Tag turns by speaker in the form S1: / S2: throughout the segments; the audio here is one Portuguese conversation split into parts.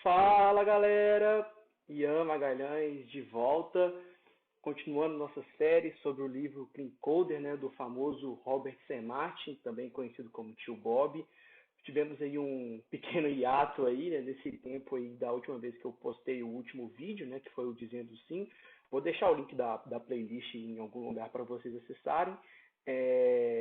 S1: Fala galera, Ian Magalhães de volta, continuando nossa série sobre o livro Clean Coder, né, do famoso Robert C. Martin, também conhecido como Tio Bob. Tivemos aí um pequeno hiato aí, né, nesse tempo aí da última vez que eu postei o último vídeo, né, que foi o Dizendo Sim. Vou deixar o link da playlist em algum lugar para vocês acessarem.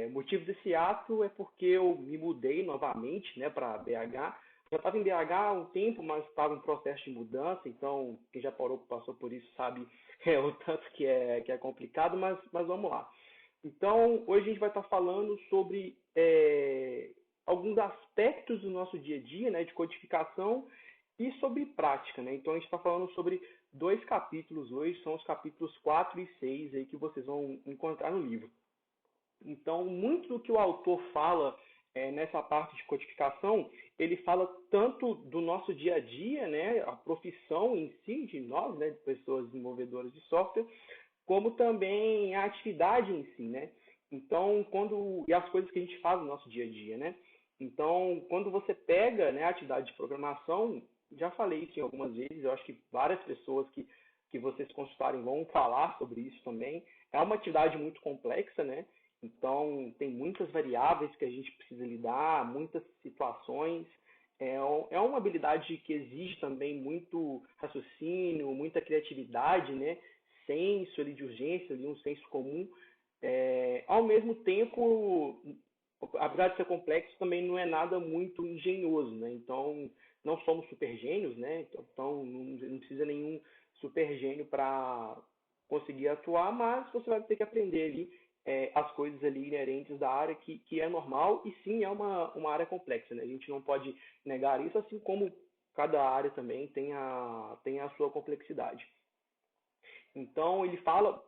S1: O motivo desse hiato é porque eu me mudei novamente, né, para BH. Já estava em BH há um tempo, mas estava em processo de mudança, então quem já passou por isso sabe o tanto que é complicado, mas vamos lá. Então, hoje a gente vai estar falando sobre alguns aspectos do nosso dia a dia, né, de codificação e sobre prática, né? Então, a gente está falando sobre dois capítulos hoje, são os capítulos 4 e 6 aí que vocês vão encontrar no livro. Então, muito do que o autor fala nessa parte de codificação, ele fala tanto do nosso dia a dia, né, a profissão em si, de nós, né, de pessoas desenvolvedoras de software, como também a atividade em si, né? Então, e as coisas que a gente faz no nosso dia a dia, né? Então, quando você pega, né, a atividade de programação, já falei isso em algumas vezes, eu acho que várias pessoas que vocês consultarem vão falar sobre isso também. É uma atividade muito complexa, né? Então, tem muitas variáveis que a gente precisa lidar, muitas situações. É uma habilidade que exige também muito raciocínio, muita criatividade, né? Senso ali de urgência, ali, um senso comum. Ao mesmo tempo, apesar de ser complexo, também não é nada muito engenhoso, né? Então, não somos super gênios, né? Então, não precisa nenhum super gênio para conseguir atuar, mas você vai ter que aprender ali as coisas ali inerentes da área que é normal e sim é uma área complexa, né? A gente não pode negar isso, assim como cada área também tem a sua complexidade. Então, ele fala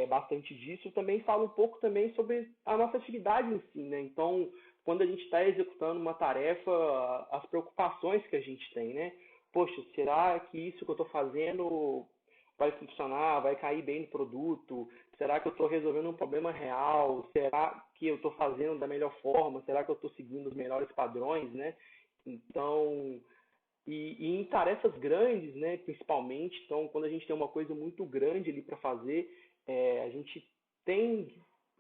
S1: bastante disso, também fala um pouco também sobre a nossa atividade em si, né? Então, quando a gente está executando uma tarefa, as preocupações que a gente tem, né? Poxa, será que isso que eu estou fazendo vai funcionar, vai cair bem no produto? Será que eu estou resolvendo um problema real? Será que eu estou fazendo da melhor forma? Será que eu estou seguindo os melhores padrões, né? Então, e em tarefas grandes, né, principalmente, então quando a gente tem uma coisa muito grande ali para fazer, a gente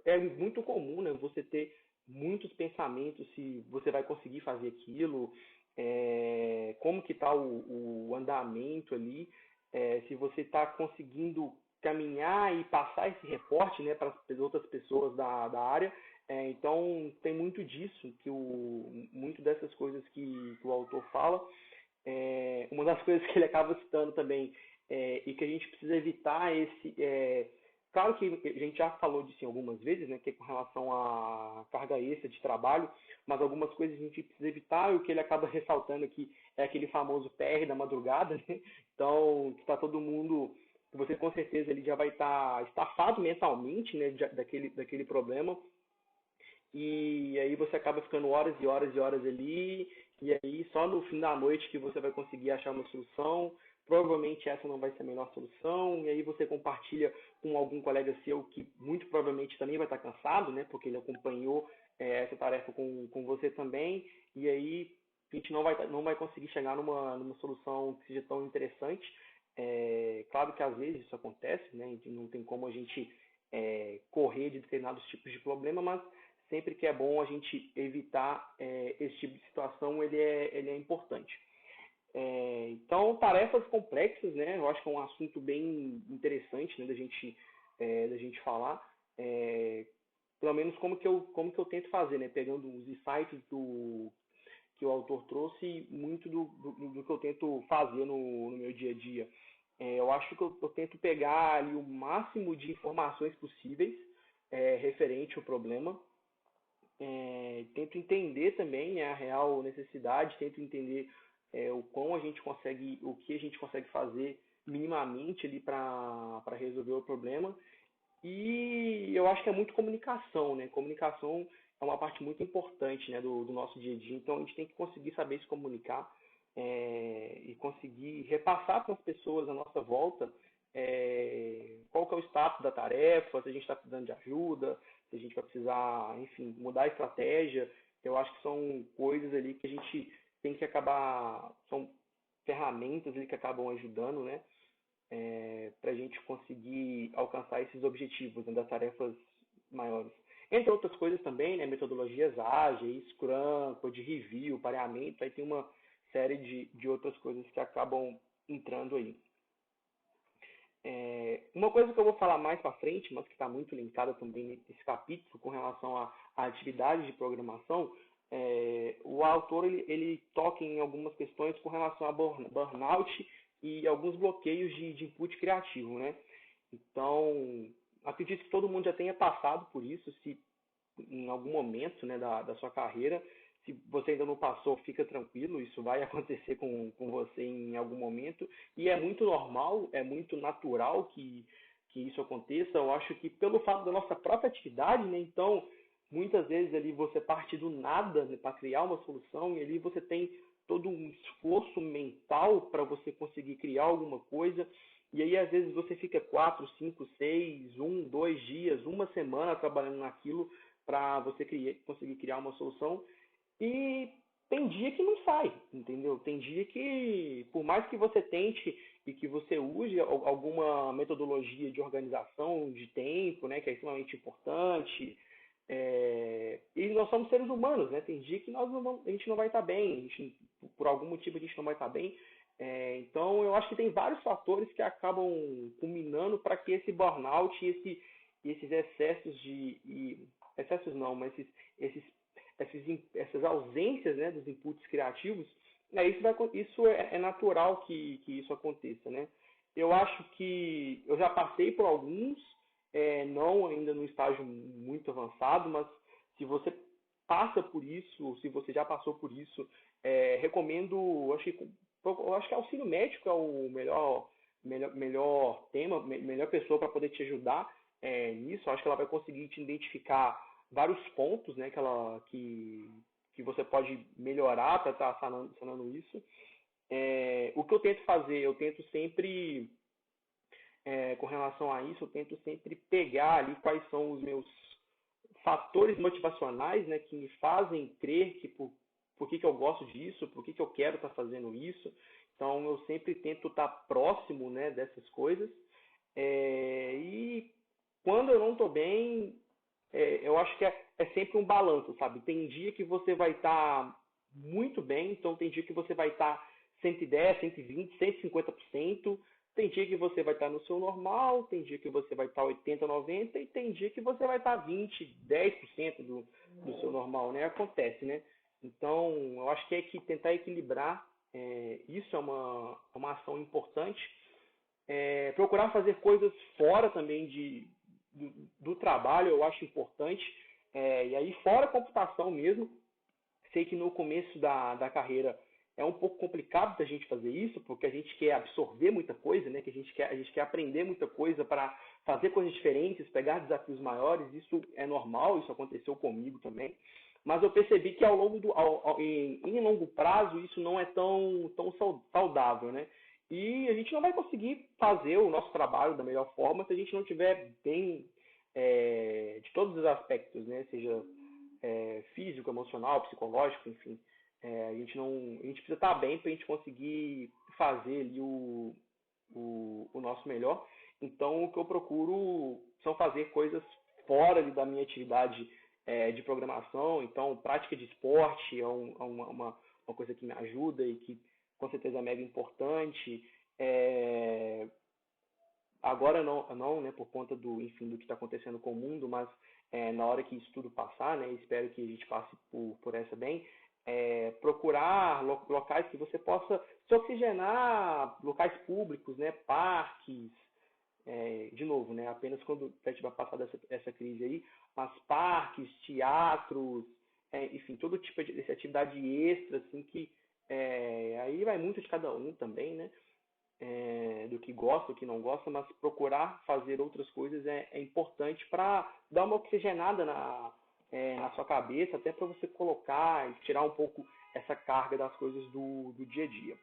S1: é muito comum, né, você ter muitos pensamentos se você vai conseguir fazer aquilo, como que está o andamento ali, se você está conseguindo caminhar e passar esse reporte, né, para as outras pessoas da área. Então tem muito disso, muito dessas coisas que o autor fala. Uma das coisas que ele acaba citando também e que a gente precisa evitar claro que a gente já falou disso em algumas vezes, né, que é com relação à carga extra de trabalho, mas algumas coisas a gente precisa evitar, e o que ele acaba ressaltando aqui é aquele famoso PR da madrugada, né? Então, que está todo mundo, você com certeza ele já vai estar estafado mentalmente, né, daquele problema, e aí você acaba ficando horas e horas e horas ali, e aí só no fim da noite que você vai conseguir achar uma solução. Provavelmente essa não vai ser a melhor solução, e aí você compartilha com algum colega seu que muito provavelmente também vai estar cansado, né, porque ele acompanhou essa tarefa com você também, e aí a gente não vai conseguir chegar numa solução que seja tão interessante. Claro que às vezes isso acontece, né, não tem como a gente correr de determinados tipos de problema, mas sempre que é bom a gente evitar esse tipo de situação, ele é importante. Então, tarefas complexas, né? Eu acho que é um assunto bem interessante, né, da gente falar. Pelo menos como que eu tento fazer, né? Pegando os insights que o autor trouxe, muito do que eu tento fazer no meu dia a dia. Eu acho que eu tento pegar ali o máximo de informações possíveis referente ao problema. Tento entender também, né, a real necessidade, tento entender o que a gente consegue fazer minimamente ali para resolver o problema. E eu acho que é muito comunicação, né? Comunicação é uma parte muito importante, né, do nosso dia a dia. Então a gente tem que conseguir saber se comunicar e conseguir repassar para as pessoas à nossa volta qual que é o status da tarefa, se a gente está precisando de ajuda, se a gente vai precisar, enfim, mudar a estratégia. Eu acho que são coisas ali que a gente tem que acabar, são ferramentas ali que acabam ajudando, né, para a gente conseguir alcançar esses objetivos, né, das tarefas maiores. Entre outras coisas também, né, metodologias ágeis, Scrum, Code Review, pareamento, aí tem uma série de outras coisas que acabam entrando aí. Uma coisa que eu vou falar mais para frente, mas que está muito linkada também nesse capítulo com relação à atividade de programação, o autor ele toca em algumas questões com relação a burnout e alguns bloqueios de input criativo, né? Então, acredito que todo mundo já tenha passado por isso, se em algum momento, né, da sua carreira. Se você ainda não passou, fica tranquilo, isso vai acontecer com você em algum momento. E é muito normal, é muito natural que isso aconteça. Eu acho que pelo fato da nossa própria atividade, né, então, muitas vezes ali você parte do nada, né, para criar uma solução e ali você tem todo um esforço mental para você conseguir criar alguma coisa. E aí, às vezes, você fica 4, 5, 6, 2 dias, uma semana trabalhando naquilo para você conseguir criar uma solução. E tem dia que não sai, entendeu? Tem dia que, por mais que você tente e que você use alguma metodologia de organização de tempo, né, que é extremamente importante, e nós somos seres humanos, né? Tem dia que a gente não vai estar bem, por algum motivo a gente não vai estar bem. Então, eu acho que tem vários fatores que acabam culminando para que esse burnout e esses excessos excessos não, mas esses essas ausências, né, dos inputs criativos, isso é natural que isso aconteça, né? Eu acho que eu já passei por alguns, não ainda no estágio muito avançado, mas se você passa por isso, se você já passou por isso, recomendo, eu acho que auxílio médico é o melhor tema, melhor pessoa para poder te ajudar nisso. Eu acho que ela vai conseguir te identificar vários pontos, né, que você pode melhorar para estar sanando isso. O que eu tento fazer, eu tento sempre, com relação a isso, eu tento sempre pegar ali quais são os meus fatores motivacionais, né, que me fazem crer que por que eu gosto disso, por que eu quero estar fazendo isso. Então, eu sempre tento estar próximo, né, dessas coisas. E quando eu não estou bem, eu acho que é sempre um balanço, sabe? Tem dia que você vai estar muito bem, então tem dia que você vai estar 110, 120, 150%. Tem dia que você vai estar no seu normal, tem dia que você vai estar 80, 90 e tem dia que você vai estar 20, 10% do seu normal, né? Acontece, né? Então, eu acho que tentar equilibrar, isso é uma ação importante. Procurar fazer coisas fora também do trabalho, eu acho importante. E aí, fora a computação mesmo, sei que no começo da carreira é um pouco complicado da gente fazer isso, porque a gente quer absorver muita coisa, né? Que a gente quer aprender muita coisa para fazer coisas diferentes, pegar desafios maiores. Isso é normal, isso aconteceu comigo também. Mas eu percebi que em longo prazo isso não é tão saudável, né? E a gente não vai conseguir fazer o nosso trabalho da melhor forma se a gente não tiver bem de todos os aspectos, né? Seja físico, emocional, psicológico, enfim. A gente precisa estar bem para a gente conseguir fazer ali o nosso melhor. Então, o que eu procuro são fazer coisas fora ali da minha atividade de programação. Então, prática de esporte uma coisa que me ajuda e que com certeza é mega importante. Agora não, né, por conta enfim, do que está acontecendo com o mundo, mas na hora que isso tudo passar, né, espero que a gente passe por essa bem, procurar locais que você possa se oxigenar, locais públicos, né, parques, de novo, né, apenas quando a gente vai passar dessa crise aí, mas parques, teatros, enfim, todo tipo de atividade extra, assim, que aí vai muito de cada um também, né, do que gosta, do que não gosta, mas procurar fazer outras coisas é importante para dar uma oxigenada na sua cabeça, até para você colocar e tirar um pouco essa carga das coisas do dia a dia.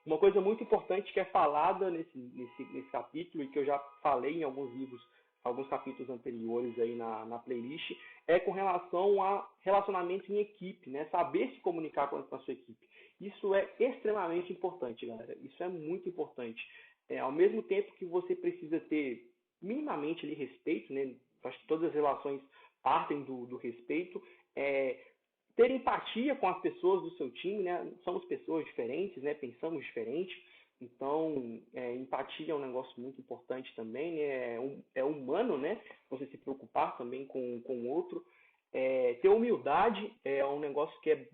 S1: Uma coisa muito importante que é falada nesse capítulo e que eu já falei em alguns livros, alguns capítulos anteriores aí na playlist, é com relação a relacionamento em equipe, né? Saber se comunicar com a sua equipe. Isso isso é extremamente importante, galera. Isso é muito importante. Ao mesmo tempo que você precisa ter minimamente ali respeito, né? Acho que todas as relações partem do respeito. Ter empatia com as pessoas do seu time, né? Somos pessoas diferentes, né? Pensamos diferente. Então, empatia é um negócio muito importante também, né? É humano, né? Você se preocupar também com o outro. Ter humildade é um negócio que é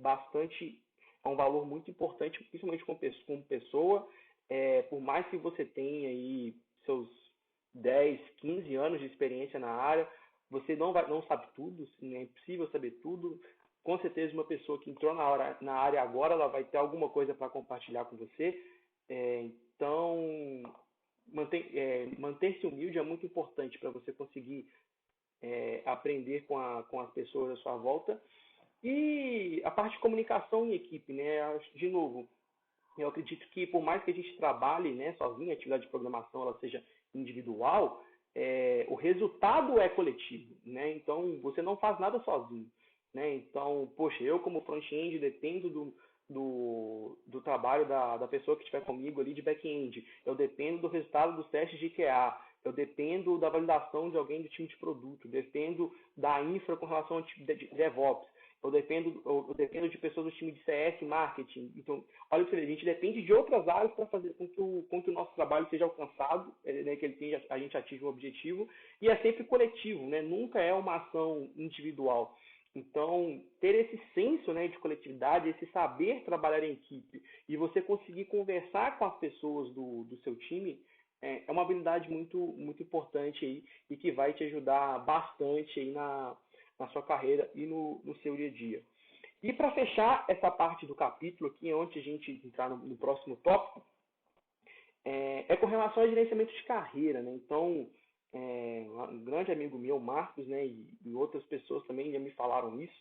S1: um valor muito importante, principalmente como pessoa. Por mais que você tenha aí seus 10, 15 anos de experiência na área, você não sabe tudo, é impossível saber tudo. Com certeza, uma pessoa que entrou na área agora, ela vai ter alguma coisa para compartilhar com você. Então, manter-se humilde é muito importante para você conseguir aprender com as pessoas à sua volta. E a parte de comunicação em equipe, né? De novo, eu acredito que por mais que a gente trabalhe, né, sozinho, a atividade de programação ela seja individual, o resultado é coletivo, né? Então você não faz nada sozinho, né? Então, poxa, eu como front-end dependo do trabalho da pessoa que estiver comigo ali de back-end, eu dependo do resultado dos testes de QA, eu dependo da validação de alguém do time de produto, dependo da infra com relação ao time de DevOps. Eu dependo de pessoas do time de CS, marketing. Então, olha para a gente depende de outras áreas para fazer com que o nosso trabalho seja alcançado, né, que a gente atinja um objetivo. E é sempre coletivo, né? Nunca é uma ação individual. Então, ter esse senso, né, de coletividade, esse saber trabalhar em equipe e você conseguir conversar com as pessoas do seu time é uma habilidade muito, muito importante aí e que vai te ajudar bastante aí na sua carreira e no seu dia a dia. E para fechar essa parte do capítulo aqui, antes de a gente entrar no próximo tópico, com relação ao gerenciamento de carreira, né? Então, um grande amigo meu, Marcos, né, e outras pessoas também já me falaram isso,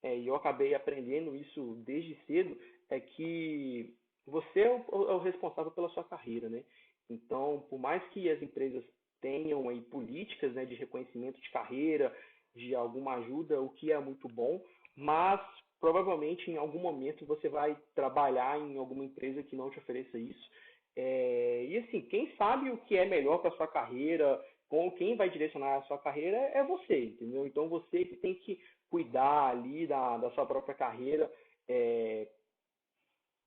S1: e eu acabei aprendendo isso desde cedo, é que você é o responsável pela sua carreira, né? Então, por mais que as empresas tenham aí políticas, né, de reconhecimento de carreira, de alguma ajuda, o que é muito bom, mas provavelmente em algum momento você vai trabalhar em alguma empresa que não te ofereça isso. E assim, quem sabe o que é melhor para a sua carreira, com quem vai direcionar a sua carreira é você, entendeu? Então você que tem que cuidar ali da sua própria carreira,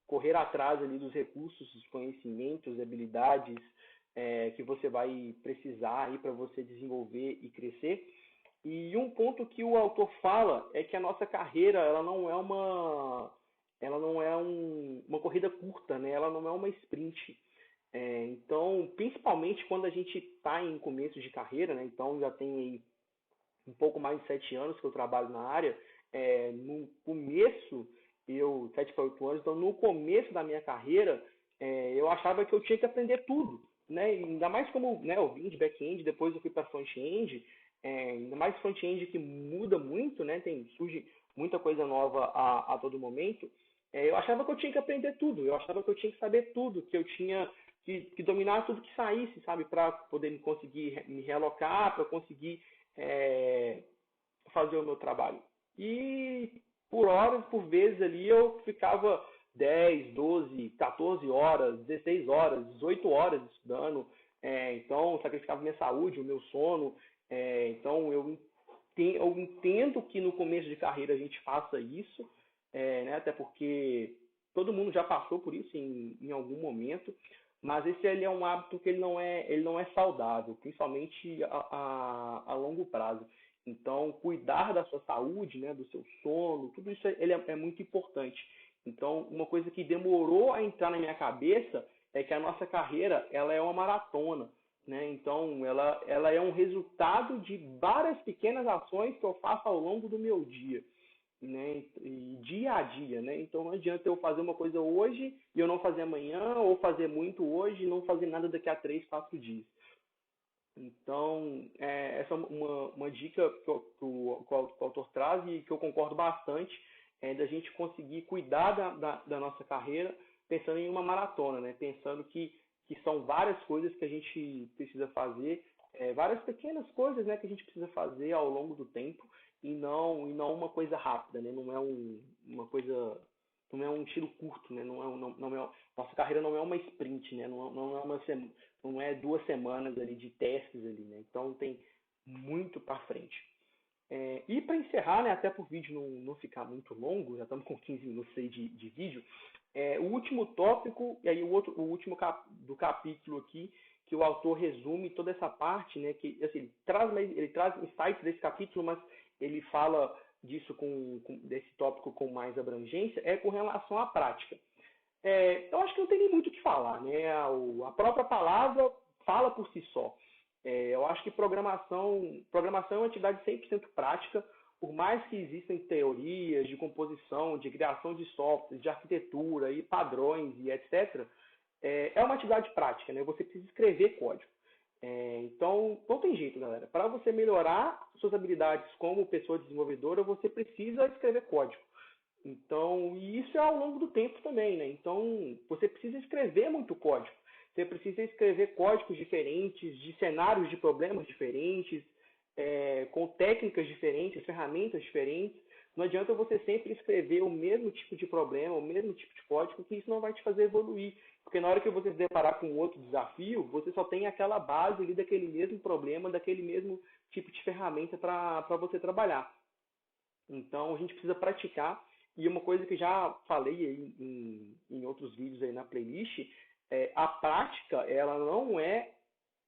S1: correr atrás ali dos recursos, dos conhecimentos, habilidades que você vai precisar aí para você desenvolver e crescer. E um ponto que o autor fala é que a nossa carreira ela não é uma corrida curta, né? Ela não é uma sprint. Então, principalmente quando a gente está em começo de carreira, né? Então já tem aí um pouco mais de 7 anos que eu trabalho na área. No começo, 7 para 8 anos, então no começo da minha carreira, eu achava que eu tinha que aprender tudo, né? E ainda mais como, né, eu vim de back-end, depois eu fui para front-end, ainda mais front-end que muda muito, né? Surge muita coisa nova a todo momento. Eu achava que eu tinha que aprender tudo, eu achava que eu tinha que saber tudo, que eu tinha que dominar tudo que saísse, sabe? Para poder conseguir me realocar, para conseguir fazer o meu trabalho. E por horas, por vezes ali, eu ficava 10, 12, 14 horas, 16 horas, 18 horas estudando. Então, sacrificava minha saúde, o meu sono. Então, eu entendo que no começo de carreira a gente faça isso, né? Até porque todo mundo já passou por isso em algum momento. Mas esse ele é um hábito que ele não é saudável, principalmente a longo prazo. Então, cuidar da sua saúde, né, do seu sono, tudo isso ele é muito importante. Então, uma coisa que demorou a entrar na minha cabeça é que a nossa carreira ela é uma maratona, né? Então, ela é um resultado de várias pequenas ações que eu faço ao longo do meu dia, né? E dia a dia, né? Então não adianta eu fazer uma coisa hoje e eu não fazer amanhã, ou fazer muito hoje e não fazer nada daqui a 3, 4 dias. Então, essa é uma dica que o autor traz e que eu concordo bastante, da gente conseguir cuidar da nossa carreira pensando em uma maratona, né? Pensando que são várias coisas que a gente precisa fazer, várias pequenas coisas, né, que a gente precisa fazer ao longo do tempo e não uma coisa rápida, né? Não é uma coisa não é um tiro curto, né? Nossa carreira não é uma sprint, né? Não é 2 semanas ali de testes ali, né? Então tem muito para frente. E para encerrar, né, até para o vídeo não ficar muito longo, já estamos com 15 minutos aí de vídeo, o último tópico, e aí o último do capítulo aqui, que o autor resume toda essa parte, né, que assim, ele traz insights desse capítulo, mas ele fala disso desse tópico com mais abrangência, é com relação à prática. Eu acho que não tem nem muito o que falar, né? A própria palavra fala por si só. Eu acho que programação é uma atividade 100% prática, por mais que existam teorias de composição, de criação de softwares, de arquitetura e padrões e etc. É uma atividade prática, né? Você precisa escrever código. Então, não tem jeito, galera. Para você melhorar suas habilidades como pessoa desenvolvedora, você precisa escrever código. Então, e isso é ao longo do tempo também, né? Então, você precisa escrever muito código. Você precisa escrever códigos diferentes, de cenários de problemas diferentes, com técnicas diferentes, ferramentas diferentes. Não adianta você sempre escrever o mesmo tipo de problema, o mesmo tipo de código, que isso não vai te fazer evoluir. Porque na hora que você se deparar com outro desafio, você só tem aquela base ali daquele mesmo problema, daquele mesmo tipo de ferramenta para você trabalhar. Então, a gente precisa praticar. E uma coisa que já falei aí em outros vídeos aí na playlist, a prática, ela não é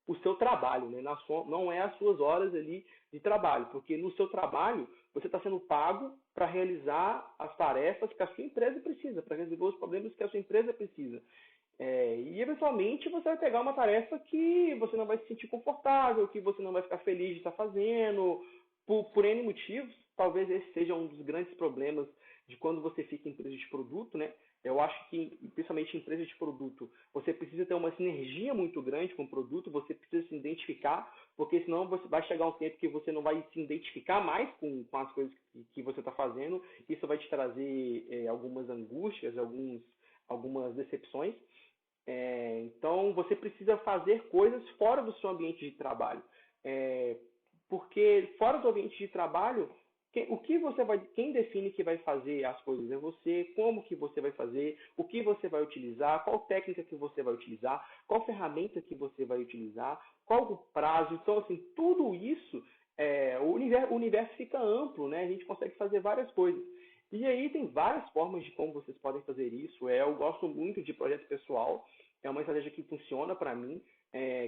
S1: o seu trabalho, né? Não é as suas horas ali de trabalho, porque no seu trabalho você está sendo pago para realizar as tarefas que a sua empresa precisa, para resolver os problemas que a sua empresa precisa. E eventualmente você vai pegar uma tarefa que você não vai se sentir confortável, que você não vai ficar feliz de estar fazendo, por N motivos. Talvez esse seja um dos grandes problemas de quando você fica em empresa de produto, né? Eu acho que, principalmente em empresa de produto, você precisa ter uma sinergia muito grande com o produto, você precisa se identificar, porque senão vai chegar um tempo que você não vai se identificar mais com as coisas que você está fazendo. Isso vai te trazer algumas angústias, algumas decepções. Então, você precisa fazer coisas fora do seu ambiente de trabalho. Porque fora do ambiente de trabalho, quem define que vai fazer as coisas é você, como que você vai fazer, o que você vai utilizar, qual técnica que você vai utilizar, qual ferramenta que você vai utilizar, qual o prazo. Então, assim, tudo isso, o universo fica amplo, né? A gente consegue fazer várias coisas. E aí tem várias formas de como vocês podem fazer isso. Eu gosto muito de projeto pessoal, é uma estratégia que funciona para mim.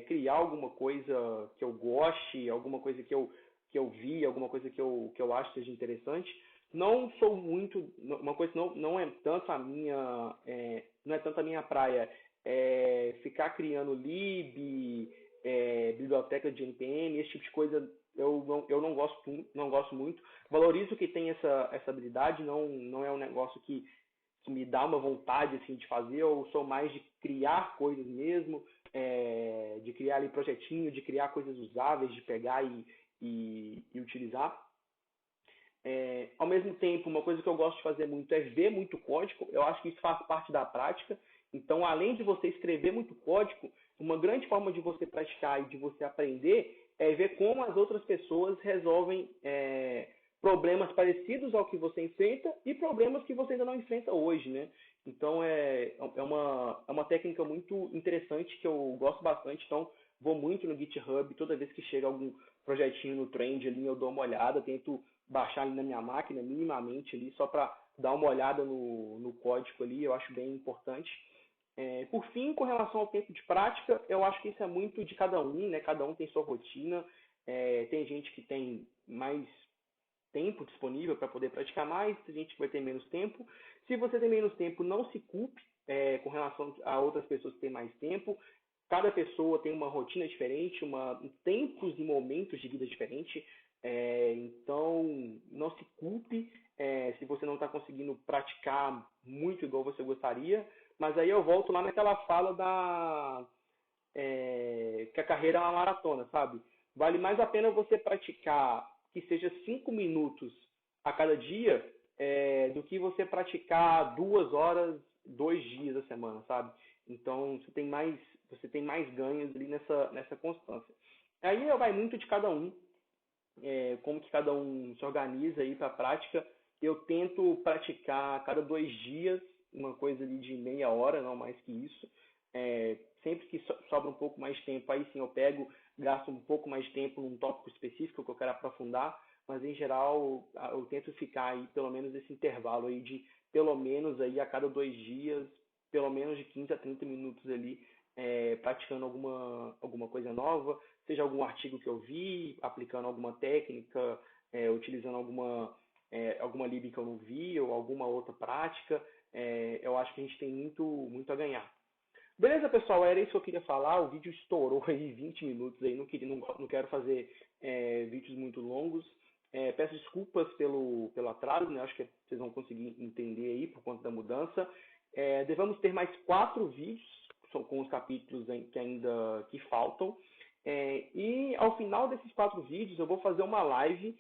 S1: Criar alguma coisa que eu goste, alguma coisa que eu vi, alguma coisa que eu acho que seja interessante. Não sou muito, uma coisa que não é tanto a minha, não é tanto a minha praia, ficar criando lib, biblioteca de NPM, esse tipo de coisa eu não gosto muito. Valorizo que tem essa habilidade, não é um negócio que me dá uma vontade assim, de fazer. Eu sou mais de criar coisas mesmo, de criar ali projetinho, de criar coisas usáveis, de pegar e utilizar. Ao mesmo tempo, uma coisa que eu gosto de fazer muito é ver muito código. Eu acho que isso faz parte da prática. Então, além de você escrever muito código, uma grande forma de você praticar e de você aprender é ver como as outras pessoas resolvem problemas parecidos ao que você enfrenta e problemas que você ainda não enfrenta hoje, né? Então, é uma técnica muito interessante que eu gosto bastante. Então, vou muito no GitHub, toda vez que chega algum projetinho no trend ali, eu dou uma olhada, tento baixar ali na minha máquina, minimamente ali, só para dar uma olhada no código ali, eu acho bem importante. Por fim, com relação ao tempo de prática, eu acho que isso é muito de cada um, né? Cada um tem sua rotina, tem gente que tem mais tempo disponível para poder praticar mais, tem gente que vai ter menos tempo. Se você tem menos tempo, não se culpe com relação a outras pessoas que têm mais tempo. Cada pessoa tem uma rotina diferente, tempos e momentos de vida diferente. Então, não se culpe se você não está conseguindo praticar muito igual você gostaria. Mas aí eu volto lá naquela fala que a carreira é uma maratona, sabe? Vale mais a pena você praticar que seja 5 minutos a cada dia do que você praticar 2 horas, 2 dias da semana, sabe? Então, você tem mais ganhos ali nessa constância. Aí vai muito de cada um, como que cada um se organiza aí para a prática. Eu tento praticar a cada 2 dias, uma coisa ali de meia hora, não mais que isso. Sempre que sobra um pouco mais de tempo, aí sim eu pego, gasto um pouco mais de tempo num tópico específico que eu quero aprofundar, mas em geral eu tento ficar aí pelo menos esse intervalo aí de pelo menos aí a cada 2 dias, pelo menos de 15 a 30 minutos ali, praticando alguma coisa nova, seja algum artigo que eu vi, aplicando alguma técnica, utilizando alguma lib que eu não vi, ou alguma outra prática. Eu acho que a gente tem muito a ganhar. Beleza, pessoal? Era isso que eu queria falar. O vídeo estourou aí 20 minutos aí. Não quero fazer vídeos muito longos. Peço desculpas pelo atraso, né? Acho que vocês vão conseguir entender aí por conta da mudança. Devemos ter mais 4 vídeos com os capítulos que ainda que faltam. E ao final desses 4 vídeos eu vou fazer uma live.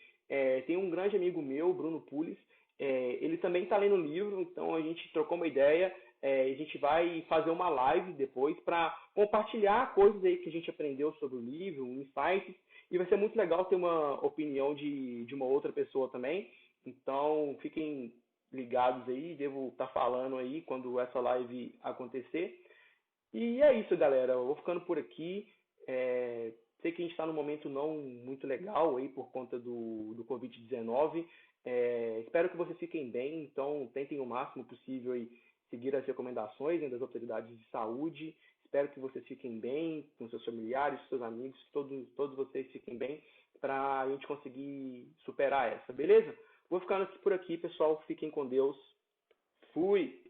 S1: Tem um grande amigo meu, Bruno Pulis. Ele também está lendo o livro, então a gente trocou uma ideia. A gente vai fazer uma live depois para compartilhar coisas aí que a gente aprendeu sobre o livro, insights, e vai ser muito legal ter uma opinião de uma outra pessoa também. Então fiquem ligados aí, devo estar falando aí quando essa live acontecer. E é isso, galera. Eu vou ficando por aqui. Sei que a gente está num momento não muito legal aí por conta do Covid-19. Espero que vocês fiquem bem, então tentem o máximo possível aí seguir as recomendações, né, das autoridades de saúde. Espero que vocês fiquem bem com seus familiares, seus amigos, que todos vocês fiquem bem para a gente conseguir superar essa, beleza? Vou ficando por aqui, pessoal. Fiquem com Deus. Fui!